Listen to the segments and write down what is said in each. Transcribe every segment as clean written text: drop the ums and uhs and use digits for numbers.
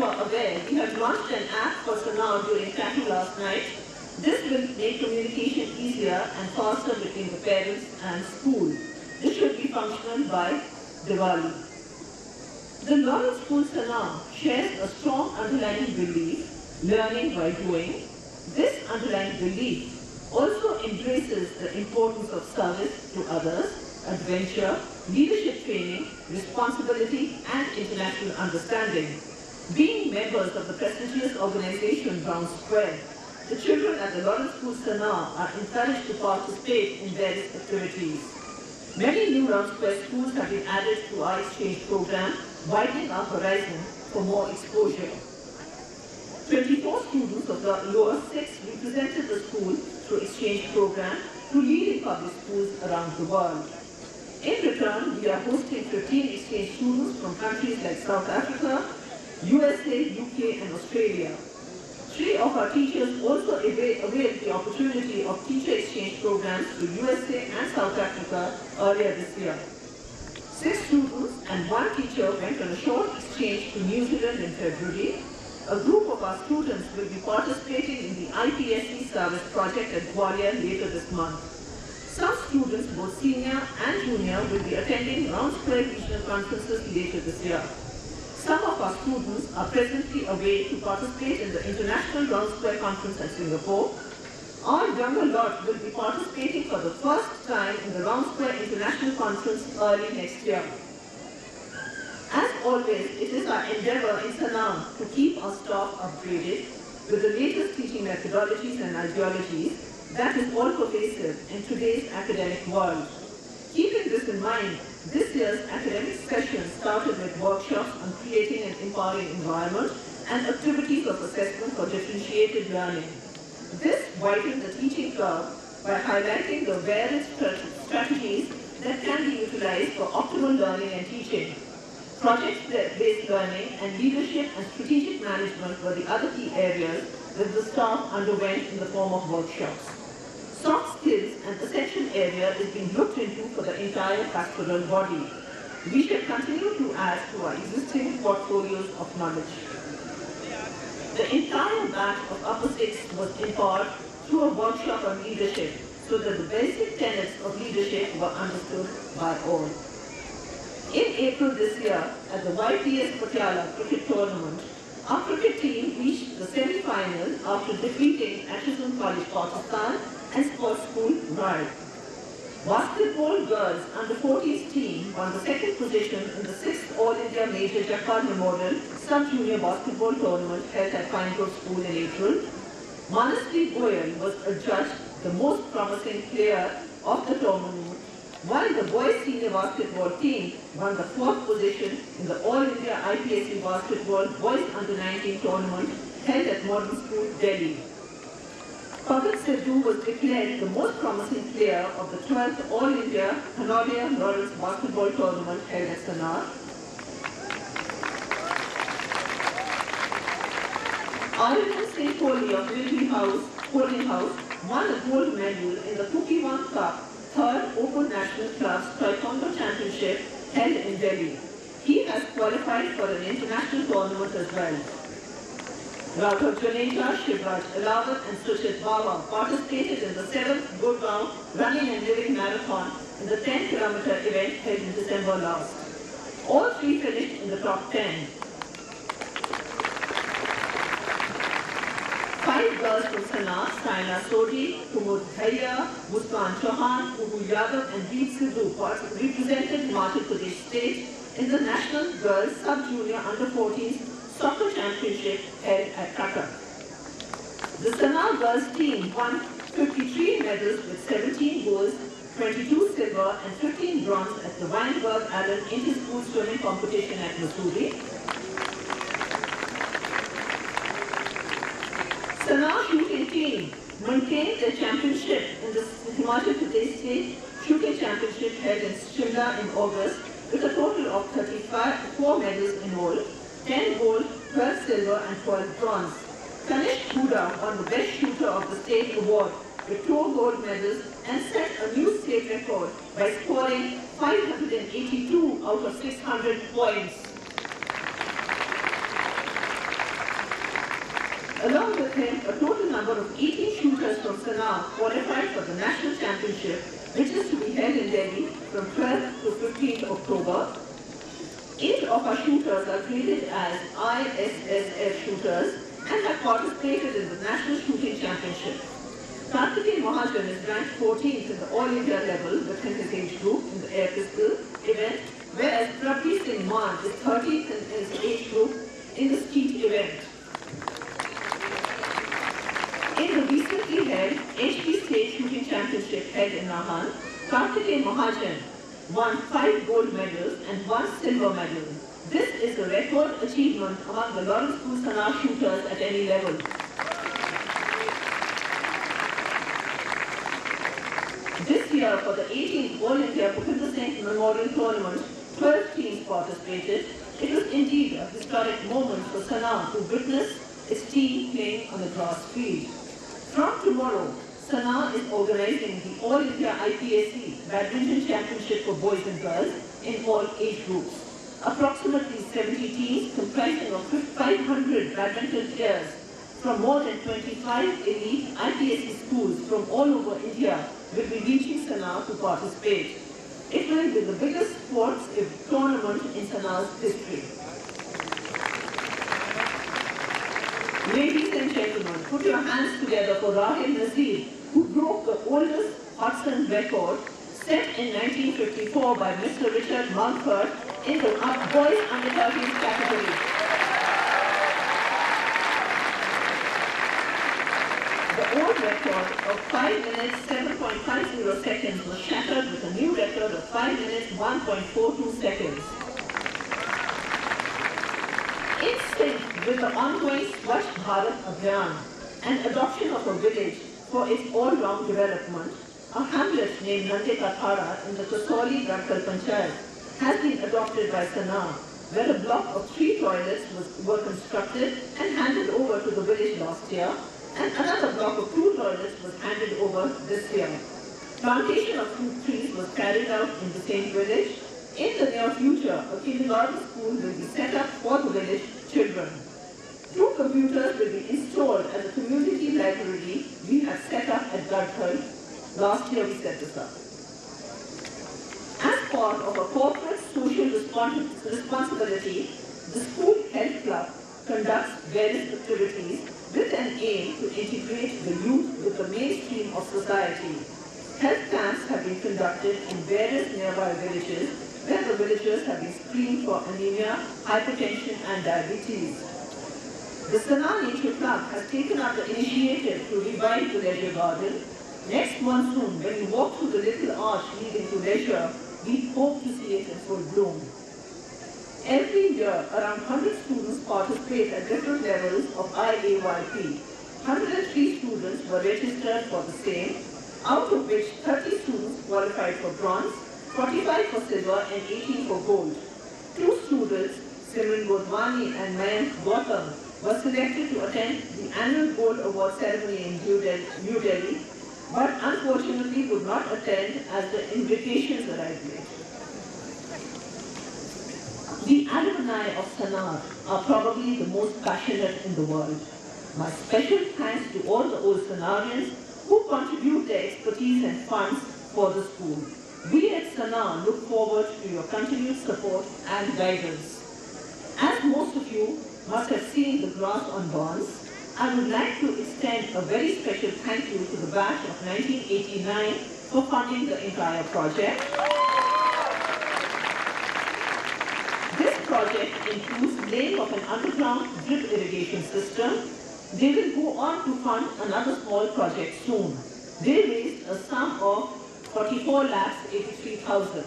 you are aware, we have launched an app for Sanaa during tattoo last night. This will make communication easier and faster between the parents and school. This should be functional by Diwali. The Lawrence School Sanaa shares a strong underlying belief, learning by doing. This underlying belief also embraces the importance of service to others, adventure, leadership training, responsibility, and international understanding. Being members of the prestigious organization Brown Square, the children at the Lawrence School Sanaa are encouraged to participate in various activities. Many new Brown Square schools have been added to our exchange program, widening our horizon for more exposure. 24 students of the lower 6 represented the school through exchange program to leading public schools around the world. In return, we are hosting 15 exchange students from countries like South Africa, USA, UK, and Australia. 3 of our teachers also availed the opportunity of teacher exchange programs to USA and South Africa earlier this year. 6 students and 1 teacher went on a short exchange to New Zealand in February. A group of our students will be participating in the IPSC service project at Gwalior later this month. Some students, both senior and junior, will be attending Round Square regional conferences later this year. Some of our students are presently away to participate in the International Round Square Conference at Singapore. Our younger lot will be participating for the first time in the Round Square International Conference early next year. As always, it is our endeavor in Sanaa to keep our staff upgraded with the latest teaching methodologies and ideologies that is all pervasive in today's academic world. Keeping this in mind, this year's academic session started with workshops on creating an empowering environment and activities of assessment for differentiated learning. This widened the teaching curve by highlighting the various strategies that can be utilized for optimal learning and teaching. Project-based learning and leadership and strategic management were the other key areas that the staff underwent in the form of workshops. Soft skills, an essential area, is being looked into for the entire pastoral body. We shall continue to add to our existing portfolios of knowledge. The entire batch of Upper 6 was empowered through a workshop on leadership so that the basic tenets of leadership were understood by all. In April this year, at the YPS Patiala cricket tournament, our cricket team reached the semi-final after defeating Ashton College Pakistan and Sports School Ride. Basketball girls under 14s team won the second position in the 6th All India Major Jacquard Memorial Sub-Junior Basketball Tournament held at Pinegrove School in April. Manasvi Goyal was adjudged the most promising player of the tournament, while the boys senior basketball team won the 4th position in the All India IPSC Basketball Boys Under 19 tournament held at Modern School, Delhi. Pavan Sidhu was declared the most promising player of the 12th All India Hanodia Lawrence Basketball tournament held at Sanaa. Arvind Singh Kohli of Military Holding House won a gold medal in the Kukiwan Cup 3rd Open National Clubs Taekwondo Championship held in Delhi. He has qualified for an international tournament as well. Raghav Janeja, Shivraj Elawat and Sushit Bawa participated in the 7th Gurgaon Running and Living Marathon in the 10-kilometer event held in December last. All 3 finished in the top 10. 5 girls from Sanaa, Saina Sodhi, Kumud Dhaiya, Muskan Chauhan, Ubu Yadav and Deep Sidhu represented Himachal Pradesh state in the National Girls Sub-Junior Under-14 Soccer Championship held at Qatar. The Sanaa girls team won 53 medals with 17 golds, 22 silver and 15 bronze at the Weinberg Allen Inter-School Swimming Competition at Mussoorie. Sanaa shooting team maintained their championship in the Himachal Pradesh State Shooting Championship held in Shimla in August with a total of 34 medals in all, 10 gold, 12 silver and 12 bronze. Kanish Huda won the Best Shooter of the State Award with 2 gold medals and set a new state record by scoring 582 out of 600 points. Along with him, a total number of 18 shooters from Sanaa qualified for the national championship, which is to be held in Delhi from 12th to 15th October. 8 of our shooters are graded as ISSF shooters and have participated in the National Shooting Championship. Karthikeyan Mahajan is ranked 14th in the All India level within his age group in the air pistol event, whereas Prabhi Singh Maan is 13th in his age group in the skeet event. In the recently held HP State Shooting Championship held in Nahan, Karthikeyan Mahajan won 5 gold medals and 1 silver medal. This is a record achievement among the Lawrence School Sanaa shooters at any level. This year, for the 18th All India Bhupinder Singh Memorial Tournament, 12 teams participated. It was indeed a historic moment for Sanaa to witness its team playing on the grass field. From tomorrow, Sanaa is organizing the All India IPSC Badminton Championship for boys and girls in all age groups. Approximately 70 teams comprising of 500 badminton players from more than 25 elite IPSC schools from all over India will be reaching Sanaa to participate. It will be the biggest sports tournament in Sanaa's history. Ladies and gentlemen, put your hands together for Rahil Nazir, who broke the oldest Hudson record set in 1954 by Mr. Richard Mountford in the boys under 13 category. The old record of 5 minutes 7.50 seconds was shattered with a new record of 5 minutes 1.42 seconds. In sync with the ongoing Swachh Bharat Abhiyan and adoption of a village for its all-round development, a hamlet named Nandekathara in the Kasoli Rankal Panchayat has been adopted by Sanaa, where a block of 3 toilets were constructed and handed over to the village last year, and another block of 2 toilets was handed over this year. Plantation of fruit trees was carried out in the same village. In the near future, a kindergarten school will be set up for the village children. 2 computers will be installed at the community library we have set up at Gadkhal. Last year we set this up. As part of a corporate social responsibility, the school health club conducts various activities with an aim to integrate the youth with the mainstream of society. Health camps have been conducted in various nearby villages where the villagers have been screened for anemia, hypertension and diabetes. The Sanaa Nature Club has taken up the initiative to revive the leisure garden. Next monsoon, when we walk through the little arch leading to leisure, we hope to see it in full bloom. Every year, around 100 students participate at different levels of IAYP. 103 students were registered for the same, out of which 30 students qualified for bronze, 45 for silver and 18 for gold. 2 students, Simran Godwani and Mayank Gautam, were selected to attend the annual Gold Award ceremony in New Delhi, but unfortunately would not attend as the invitations arrived late. The alumni of Sanaa are probably the most passionate in the world. My special thanks to all the old Sanaarians who contribute their expertise and funds for the school. We at Sanaa look forward to your continued support and guidance. As most of you must have seen the grass on Barnes, I would like to extend a very special thank you to the batch of 1989 for funding the entire project. This project includes laying of an underground drip irrigation system. They will go on to fund another small project soon. They raised a sum of 44,83,000.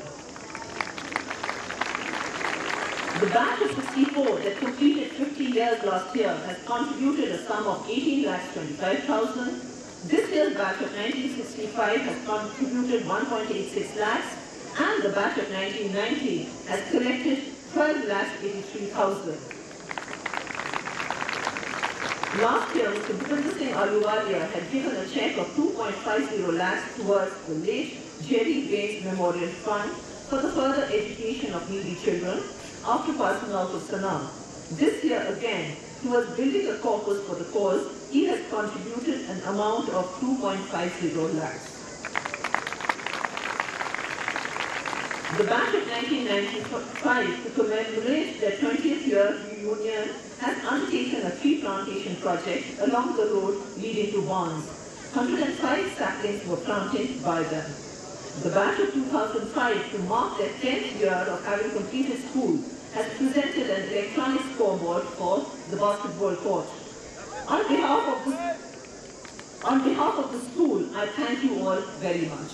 The batch of 64 that completed 50 years last year has contributed a sum of 18,25,000. This year's batch of 1965 has contributed 1.86 lakhs, and the batch of 1990 has collected 12,83,000. Last year, Mr. Bhupinder Singh Ahluwalia had given a cheque of 2.50 lakhs towards the late Jerry Baines Memorial Fund for the further education of needy children after passing out of Sanaa. This year again, towards building a corpus for the cause, he has contributed an amount of 2.50 lakhs. The batch of 1995, to commemorate their 20th year reunion, has undertaken a tree plantation project along the road leading to Barnes. 105 saplings were planted by them. The batch of 2005, to mark their 10th year of having completed school, has presented an electronic scoreboard for the basketball court. On behalf of the school, I thank you all very much.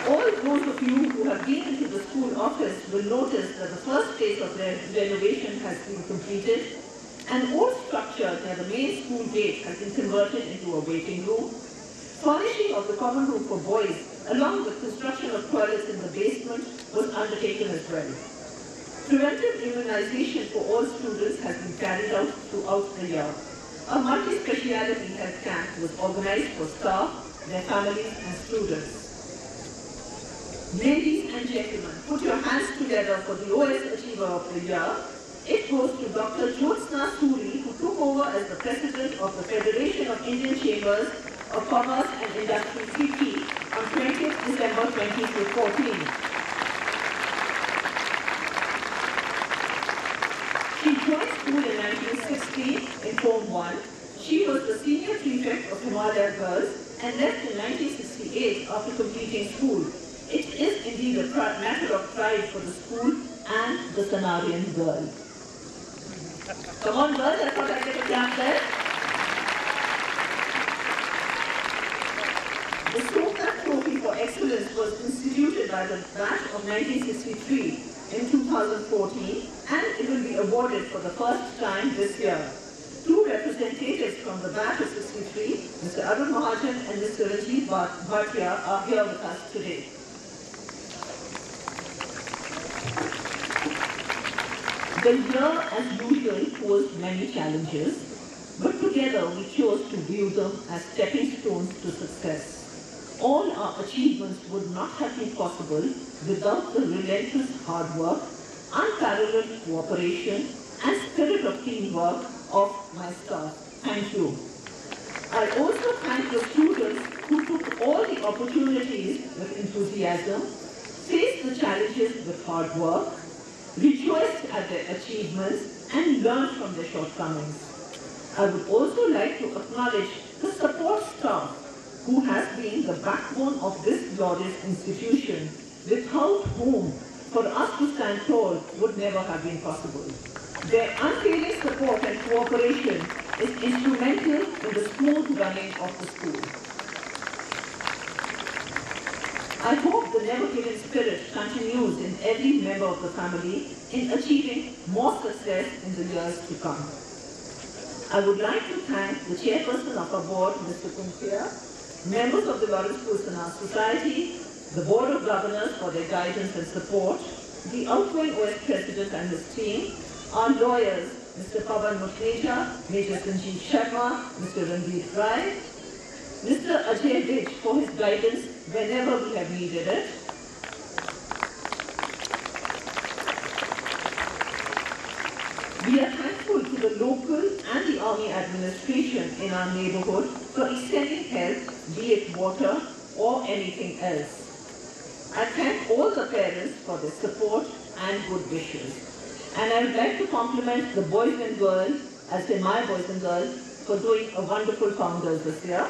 All those of you who have been into the school office will notice that the first phase of their renovation has been completed. An old structure near the main school gate has been converted into a waiting room. Furnishing of the common room for boys, along with construction of toilets in the basement, was undertaken as well. Preventive immunization for all students has been carried out throughout the year. A multi-speciality health camp was organized for staff, their families and students. Ladies and gentlemen, put your hands together for the OS Achiever of the Year. It goes to Dr. Jyotsna Suri, who took over as the President of the Federation of Indian Chambers of Commerce and Industry (FICCI) on 20th December 2014. She joined school in 1960 in Form 1. She was the senior prefect of Himalaya Girls and left in 1968 after completing school. It is indeed a matter of pride for the school and the Sanarian girl. Come on, girls, I thought I'd get a clap there. The Sokak Trophy for Excellence was instituted by the batch of 1963 in 2014, and it will be awarded for the first time this year. Two representatives from the batch of 63, Mr. Arun Mahajan and Mr. Ranjit Bhatia, are here with us today. The year, as usual, posed many challenges, but together we chose to view them as stepping stones to success. All our achievements would not have been possible without the relentless hard work, unparalleled cooperation, and spirit of teamwork of my staff. Thank you. I also thank the students who took all the opportunities with enthusiasm, faced the challenges with hard work, rejoiced at their achievements, and learned from their shortcomings. I would also like to acknowledge the support staff who has been the backbone of this glorious institution, without whom for us to stand tall would never have been possible. Their unfailing support and cooperation is instrumental in the smooth running of the school. I hope the never-giving spirit continues in every member of the family in achieving more success in the years to come. I would like to thank the chairperson of our board, Mr. Kumtia, members of the Lawrence Kusana Society, the Board of Governors for their guidance and support, the outgoing OS President and his team, our lawyers, Mr. Pavan Mukhneja, Major Sanjeev Sharma, Mr. Ranveer Rai, Mr. Ajay Vij for his guidance whenever we have needed it. We are thankful to the local and the army administration in our neighborhood for extending help, be it water or anything else. I thank all the parents for their support and good wishes. And I would like to compliment the boys and girls, as in my boys and girls, for doing a wonderful founders this year.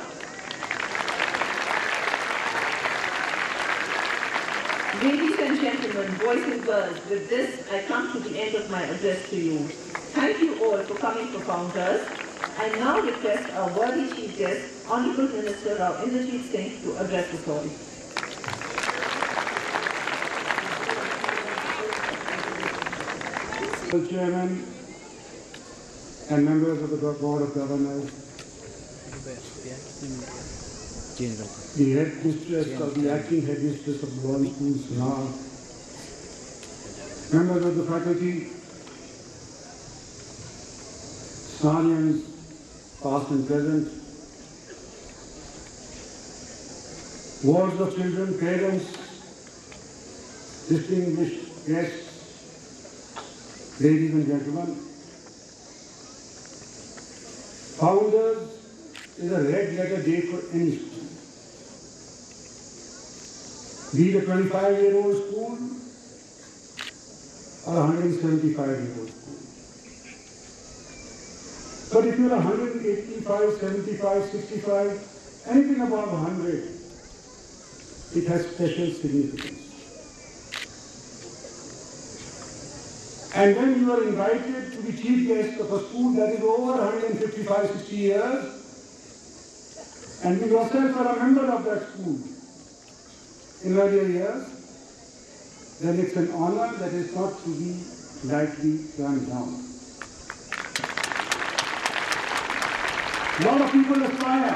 Ladies and gentlemen, boys and girls, with this, I come to the end of my address to you. Thank you all for coming for Founders. I now request our worthy chief guest, Honorable Minister Rao Inderjeet Singh, to address us all. Chairman and members of the Board of Governors, the head mistress of the acting head mistress of the Lawrence Schools now, members of the faculty, Sanarians, past and present, wards of children, parents, distinguished guests, ladies and gentlemen, Founders is a red letter day for any school. Be it a 25-year-old school or a 175-year-old school. But if you're 185, 75, 65, anything above 100, it has special significance. And when you are invited to be chief guest of a school that is over 155, 60 years, and you yourself are a member of that school in earlier years, then it's an honor that is not to be lightly turned down. A lot of people aspire,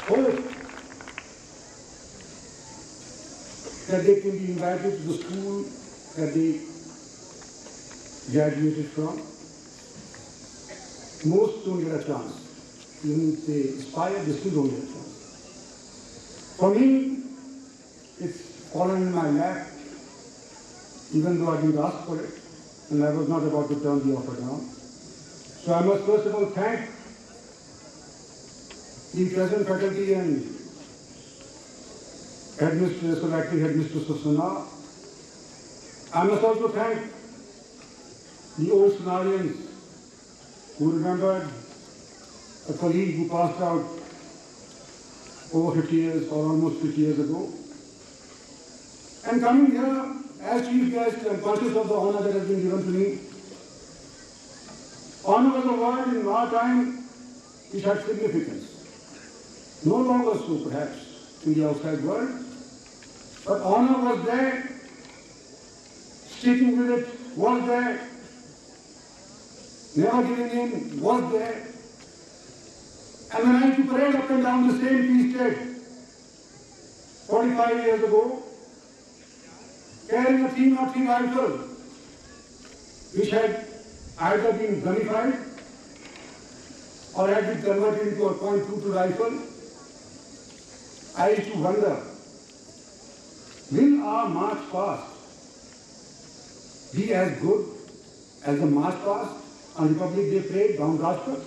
hope that they can be invited to the school that they graduated from. Most don't get a chance. Even if they aspire, they still don't get a chance. For me, it's fallen in my lap, even though I didn't ask for it, and I was not about to turn the offer down. So I must first of all thank the present faculty and headmistress, or acting headmistress of Sana. I must also thank the old Sonarians who remembered a colleague who passed out over 50 years or almost 50 years ago. And coming here as chief guest and conscious of the honor that has been given to me, honor was a word in our time which had significance. No longer so perhaps in the outside world, but honor was there, sticking with it was there, never giving in was there. And when I used to parade up and down the same tea state 45 years ago, carrying a 303 rifle, which had either been gummified or had been converted into a .22 rifle, I used to wonder, will our march past be as good as the march past on Republic Day parade down Rajpath?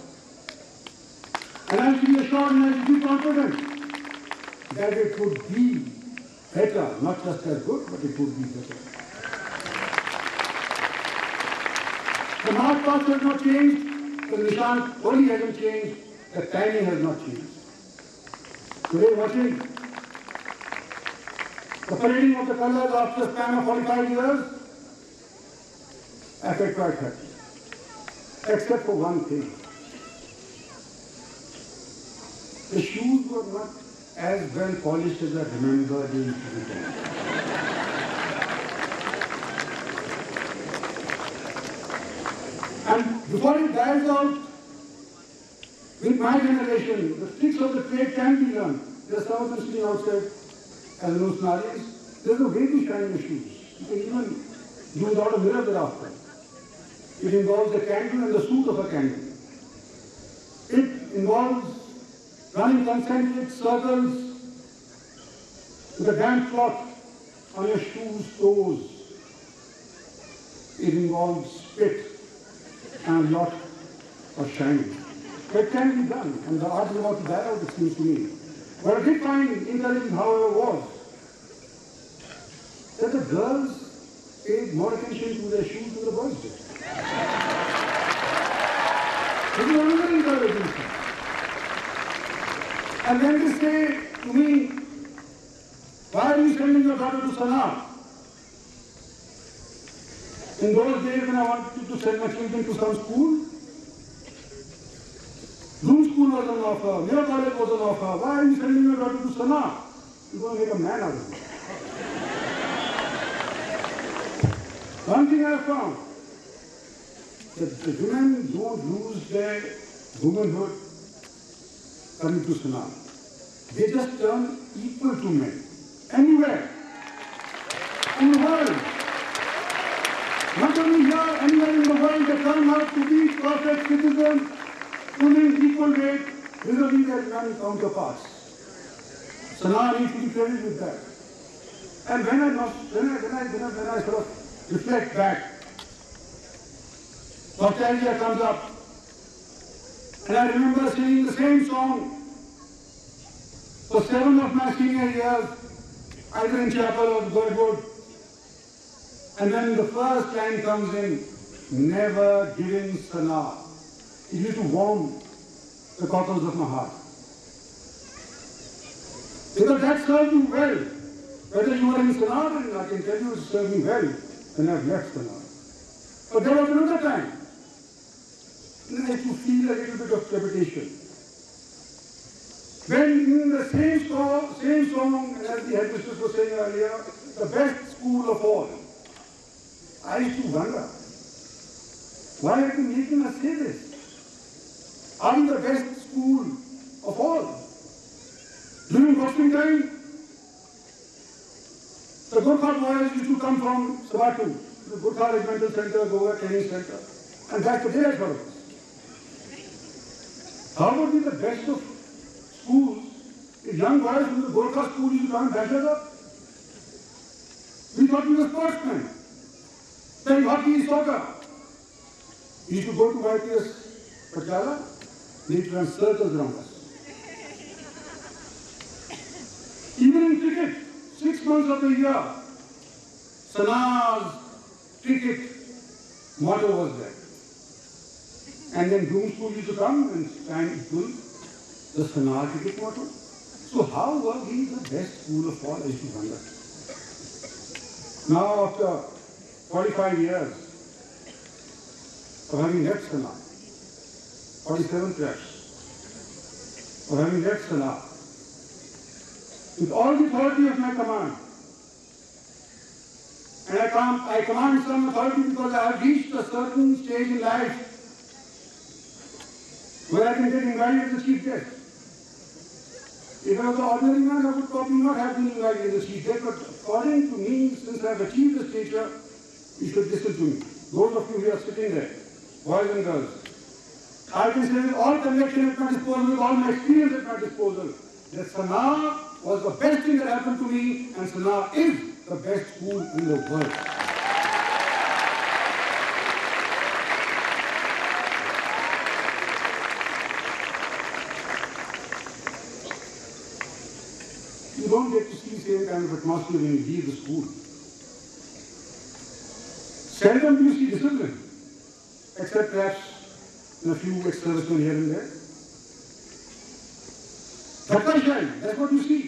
And I should be assured and I should be confident that it would be better, not just as good, but it would be better. The march past has not changed, the Nishan only hasn't changed, the timing has not changed. Today watching the parading of the colors after a span of 45 years, I felt quite happy. Except for one thing. The shoes were not as well polished as I remember they used to be done. And before it dies out, with my generation, the tricks of the trade can be learned. There are some of them sitting outside as no Sonarians. There's a way to shine the shoes. You can even do without a mirror thereafter. It involves a candle and the suit of a candle. It involves running concentric circles with a damp cloth on your shoes' toes. It involves spit and a lot of shining. But it can be done, and the art is about to die out, it seems to me. What I did find encouraging, however, was that the girls paid more attention to their shoes than the boys did. It was another encouraging thing. And then they say to me, why are you sending your daughter to Sana? In those days when I wanted to send my children to some school, Bloom School was on offer, Mira College was on offer. Why are you sending your daughter to Sana? You're going to make a man out of me. One thing I have found, that the women don't lose their womanhood coming to Sana. They just turn equal to men. Anywhere in the world. Not only here, anywhere in the world, they turn out to be perfect citizens, pulling equal weight vis-a-vis their men counterparts. Sana needs to be credited with that. And when I sort of reflect back nostalgia comes up. And I remember singing the same song for 7 of my senior years, either in chapel or Birdwood. And then the first line comes in, never giving sana. It used to warm the cockles of my heart. Because that served me well. Whether you were in sana, and I can tell you it served me well when I've left sana. But there was another time. And I used to feel a little bit of trepidation. When in the same song, and as the headmistress was saying earlier, the best school of all, I used to wonder, why are you making us say this? Are we the best school of all? During boxing time, the Gurkha boys used to come from Sabatu, the Gurkha Regimental Center, Goa Training Center, and that's the daylight for us. How would be the best of schools if young boys from the Gurkha school used to come and bash us up? We thought we were sportsmen. Then hockey, soccer. We used to go to YPS Patala, they used to run circles around us. Even in cricket, 6 months of the year, Sana's cricket motto was there. And then Doom School used to come and stand equal the Sana cricket motto. So how were we the best school of all? I used to wonder. Now after 45 years of having left Sana, 47 trips of having left Sana, with all the authority of my command, and I command some authority because I have reached a certain stage in life where I can get invited as a chief guest. If I was an ordinary man, I would probably not have been invited as a chief guest, but according to me, since I have achieved this stature, you should listen to me. Those of you who are sitting there, boys and girls, I can say with all conviction at my disposal, with all my experience at my disposal, that Sana was the best thing that happened to me, and Sana is the best school in the world. You don't get to see the same kind of atmosphere when you leave the school. Seldom do you see discipline, except perhaps in a few ex-servicemen here and there. That's what you see.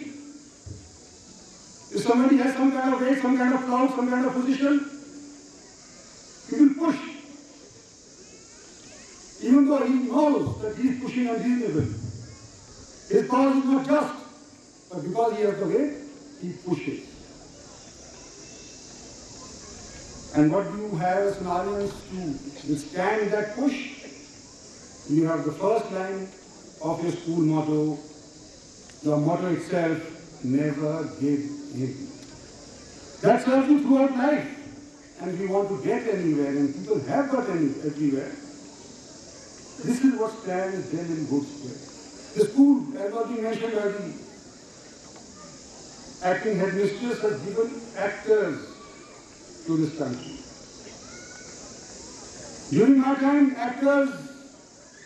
If somebody has some kind of weight, some kind of clout, some kind of position, he will push. Even though he knows that he is pushing unreasonable. His cause is not just, but because he has the weight, he pushes. And what do you have as an audience to withstand that push? You have the first line of your school motto, the motto itself, never give in. That serves you throughout life. And if you want to get anywhere, and people have got everywhere, this is what stands them in good stead. The school, as was mentioned earlier, acting headmistress has given actors to this country. During my time, actors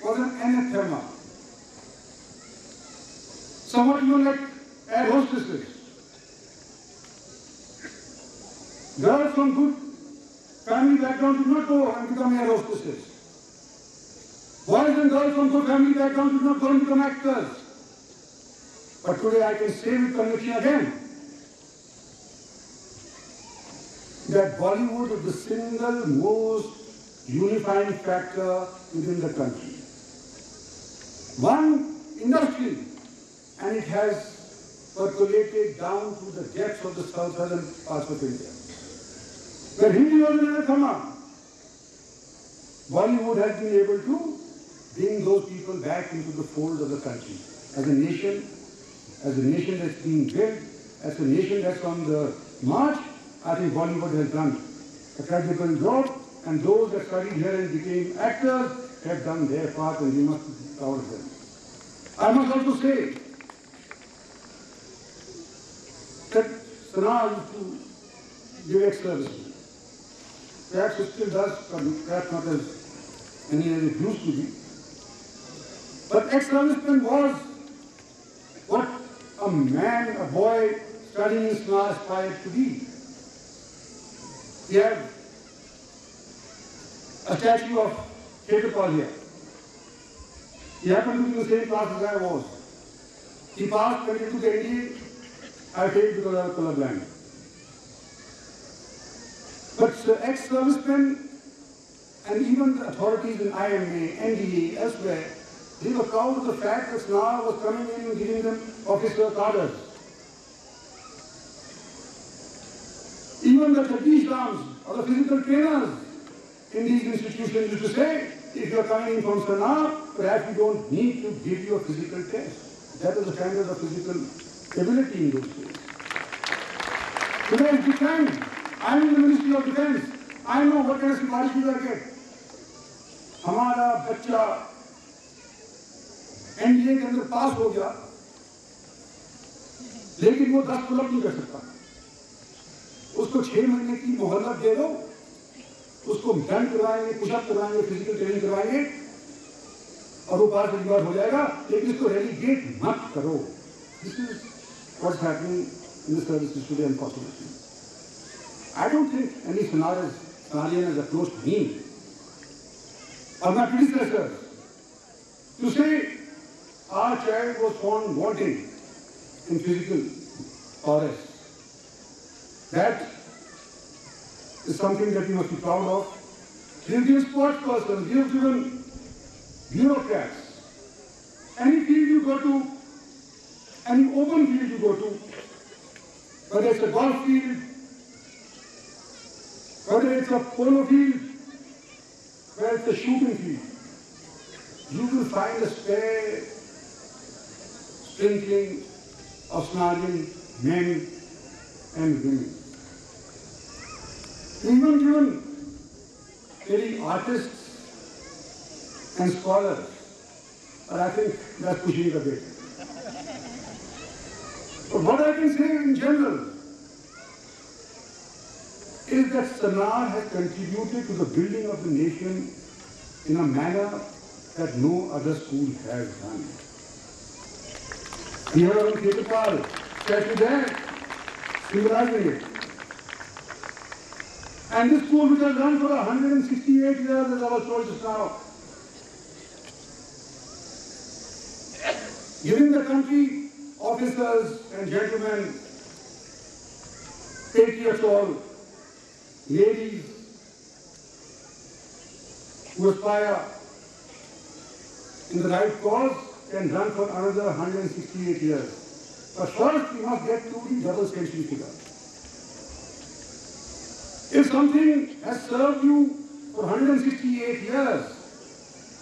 was an anathema. Somewhat even like air hostesses. Girls from good family background did not go and become air hostesses. Boys and girls from good family background did not go and become actors. But today I can say with conviction again that Bollywood is the single most unifying factor within the country. One industry, and it has percolated down to the depths of the southern parts of India. Where Hindi was an anathema, Bollywood has been able to bring those people back into the fold of the country. As a nation that's being built, as a nation that's on the march, I think Bollywood has done a credible job, and those that studied here and became actors have done their part, and we must be proud of them. I must also say that Sana used to give ex-servicemen. Perhaps it still does, but perhaps not as any as it used to be. But ex-serviceman was what a man, a boy studying in Sna aspired to be. We have a statue of Khetapal here. He happened to be in the same class as I was. He passed when he took the NDA. I failed because I was colorblind. But the ex-servicemen and even the authorities in IMA, NDA, elsewhere, they were proud of the fact that Sna was coming in and giving them officer cadres. Even the Jagdish Rams or the physical trainers in these institutions used to say, if you are coming in from Sna, perhaps we don't need to give you a physical test. That was the standard of physical ability in those days. Today it's different. I'm in the Ministry of Defence. I know what kind of siparishes I get. हमारा बच्चा NDA के अंदर पास हो गया, लेकिन वो 10 pull-up नहीं कर सकता। उसको 6 महीने की मोहलत दे दो, उसको दंड करवाएंगे, पुशअप करवाएंगे, फिजिकल ट्रेनिंग करवाएंगे और वो पास रिवार्ड हो जाएगा, लेकिन इसको रेलीगेट मत करो। This is what's happening in the services today, unfortunately. I don't think any Senarian has approached me or my predecessors to say our child was found wanting in physical prowess. That is something that we must be proud of. We have given sports persons, we have given bureaucrats. Any field you go to, any open field you go to, whether it's a golf field, whether it's a polo field, whether it's a shooting field, you will find a spare sprinkling of Senarian men and women. Even given any artists and scholars, but I think that's pushing it a bit. But what I can say in general is that Sena has contributed to the building of the nation in a manner that no other school has done. We have our Khetapal statue there, symbolizing it. And this school, which has run for 168 years, as I was told just now, giving the country officers and gentlemen, patriots all, ladies who aspire in the right cause can run for another 168 years. But first we must get to the double century figure. If something has served you for 168 years,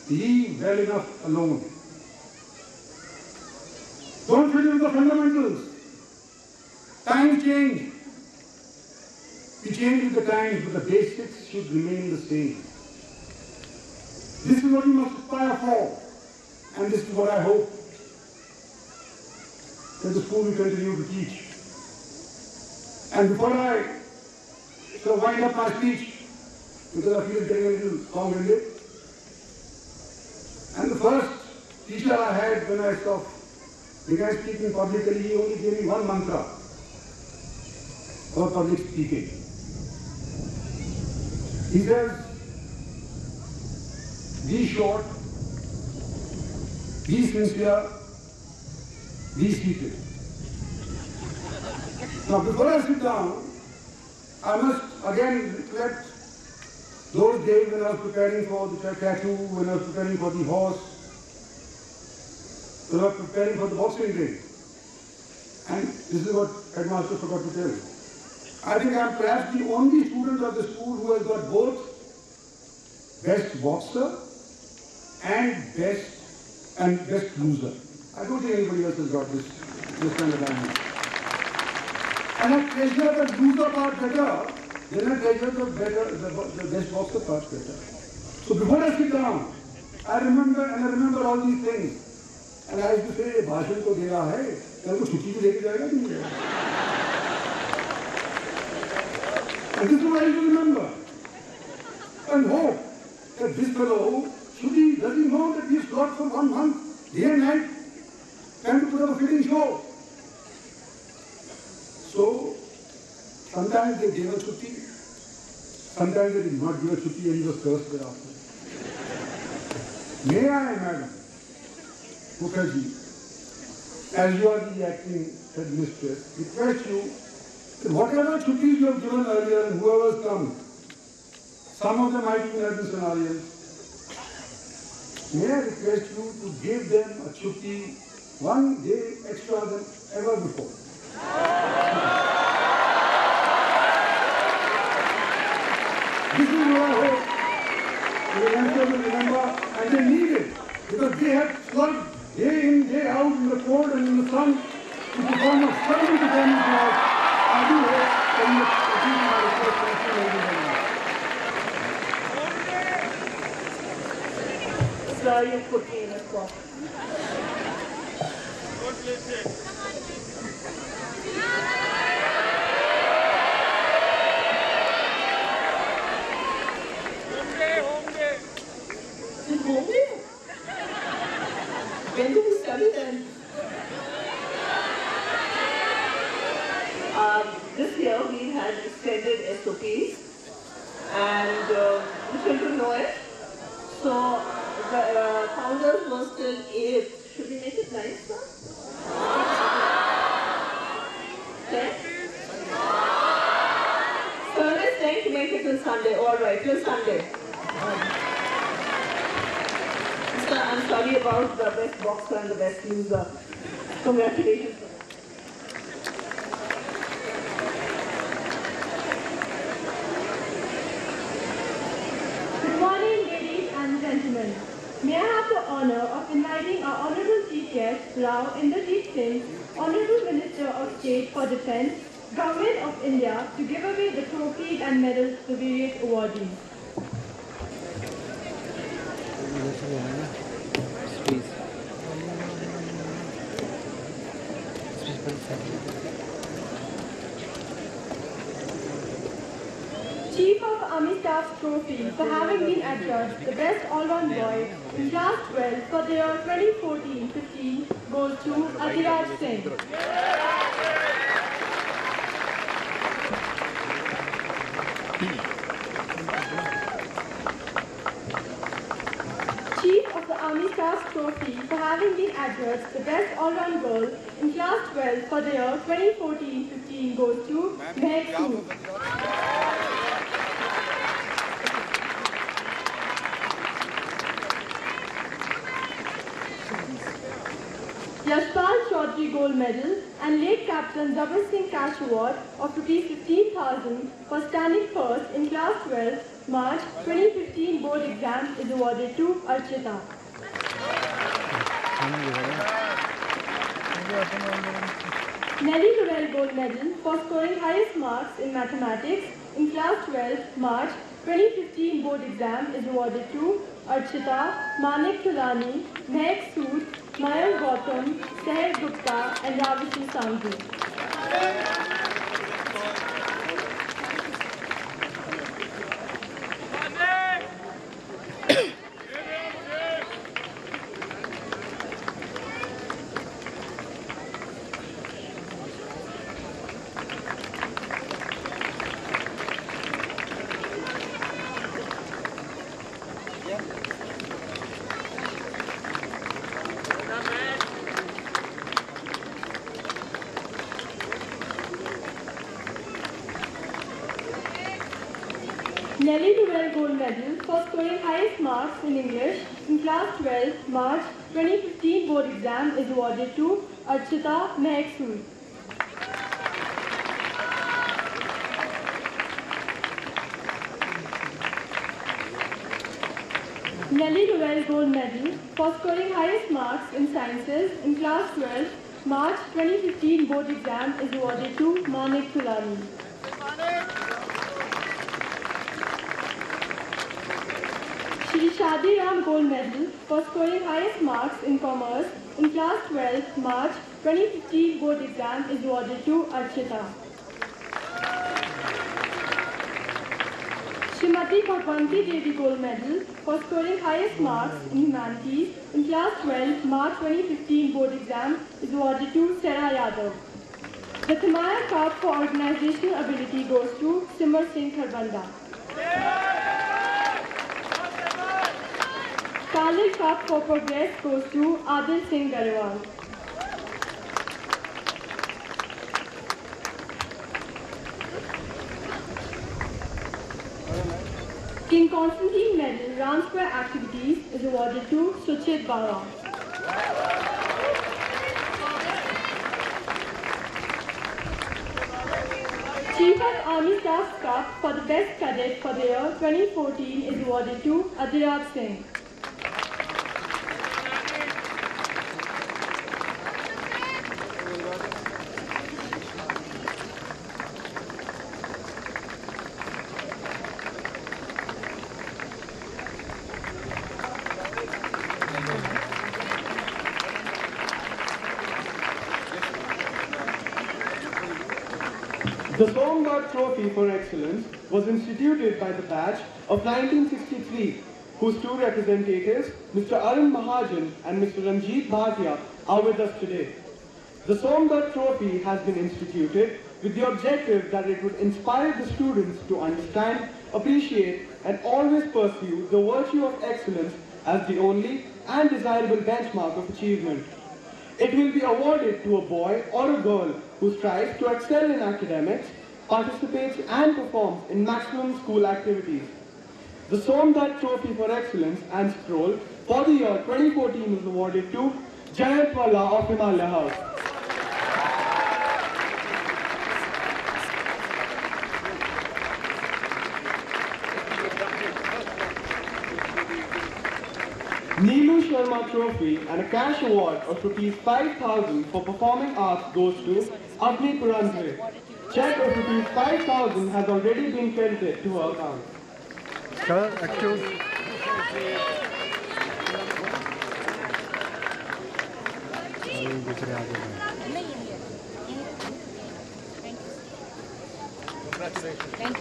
leave well enough alone. Don't fiddle with the fundamentals. Times change. We change with the times, but the basics should remain the same. This is what we must aspire for, and this is what I hope that the school will continue to teach. And before I wind up my speech, because I feel it's getting a little long-winded, and the first teacher I had when I began speaking publicly, he only gave me one mantra for public speaking. He says, be short, be sincere, be seated. Now before I sit down, I must again reflect those days when I was preparing for the tattoo, when I was preparing for the horse, when I was preparing for the boxing day. And this is what Headmaster forgot to tell. I think I am perhaps the only student of the school who has got both best boxer and best loser. I don't think anybody else has got this kind of diamond. And I treasure the loser part better than I treasure the best boxer part better. So before I sit down, I remember all these things. And I used to say, भाषण तो दे रहा है, कल को छुट्टी भी लेके जाएगा नहीं जाएगा. And this is what I used to remember and hope that this fellow Does he know that he's got for 1 month, day and night, time to put up a fitting show? So, sometimes they gave a chutti, sometimes they did not give a chutti, and he was cursed thereafter. May I, Madam Mukherjee, as you are the acting headmistress, request you that whatever chuttis you have given earlier and whoever has come, some of them might even have been scenarios. May I request you to give them a chutti 1 day extra than ever before? This is what I hope the youngsters will remember, and they need it because they have slugged day in, day out in the cold and in the sun to perform a certain performance now. I do hope that you will achieve my request and see everyone else. Sir, you put me in a spot. When do we study then? This year we had extended SOPs and the children know it. So the founders were still 8. Should we make it 9, sir? 10? Sir is saying to make it till Sunday. All right, till Sunday. Sir, I'm sorry about the best boxer and the best loser. Congratulations. Good morning, ladies and gentlemen. May I have the honor of inviting our Honorable Chief Guest, Rao Inderjeet Singh, Honorable Minister of State for Defence, Government of India, to give away the trophies and medals to various awardees. Chief of Army Staff's trophy for having been adjudged the best all-round boy in Class 12 for the year 2014-15 goes to Adhiraj Singh. Chief of the Army Staff's trophy for having been adjudged the best all-round girl in Class 12 for the year 2014-15 goes to Mehak Sood. Yashpal Chaudhary Gold Medal and late Captain Zabir Singh Cash Award of ₹15,000 for standing first in Class 12 March 2015 board exam is awarded to Archita. Nelly Rowell Gold Medal for scoring highest marks in mathematics in Class 12 March 2015 board exam is awarded to Archita, Manik Tulani, Mehak Sood, Mayank Gautam, Seher Gupta and Ravishu Sanghi. Nelly Rowell Gold Medal for scoring highest marks in English in Class 12 March 2015 board exam is awarded to Archita Mehak Sood. Nelly Rowell Gold Medal for scoring highest marks in Sciences in Class 12 March 2015 board exam is awarded to Manik Tulani. Shri Shadi Ram Gold Medal for scoring highest marks in Commerce in Class 12 March 2015 board exam is awarded to Archita. Shrimati Bhagwanti Devi Gold Medal for scoring highest marks in humanities in class 12 March 2015 board exam is awarded to Sarah Yadav. The Thamaya Cup for organizational ability goes to Simar Singh Kharbanda. Khalid Cup for progress goes to Adil Singh Garewal. King Constantine Medal Round Square Activities is awarded to Suchit Bara. Chief of Army Staff Cup for the Best Cadet for the year 2014 is awarded to Adhiraj Singh. The Somghat Trophy for Excellence was instituted by the batch of 1963, whose two representatives, Mr. Arun Mahajan and Mr. Ranjit Bhatia, are with us today. The Somghat Trophy has been instituted with the objective that it would inspire the students to understand, appreciate, and always pursue the virtue of excellence as the only and desirable benchmark of achievement. It will be awarded to a boy or a girl who strives to excel in academics, participates and performs in maximum school activities. The Somghat Trophy for Excellence and Scroll for the year 2014 is awarded to Jayant Walla of Himalaya House. Neelu Sharma Trophy and a cash award of Rs 5,000 for performing arts goes to Avni Purandre. Check of Rs 5,000 has already been credited to her account.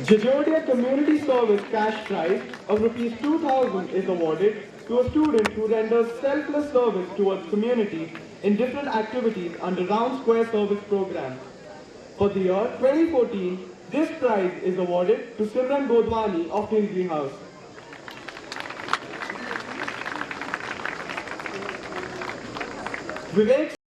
Jajodia Community Service cash prize of Rs 2,000 is awarded to a student who renders selfless service towards community in different activities under Round Square Service Program. For the year 2014, this prize is awarded to Simran Godwani of Nilgiri House. Vivek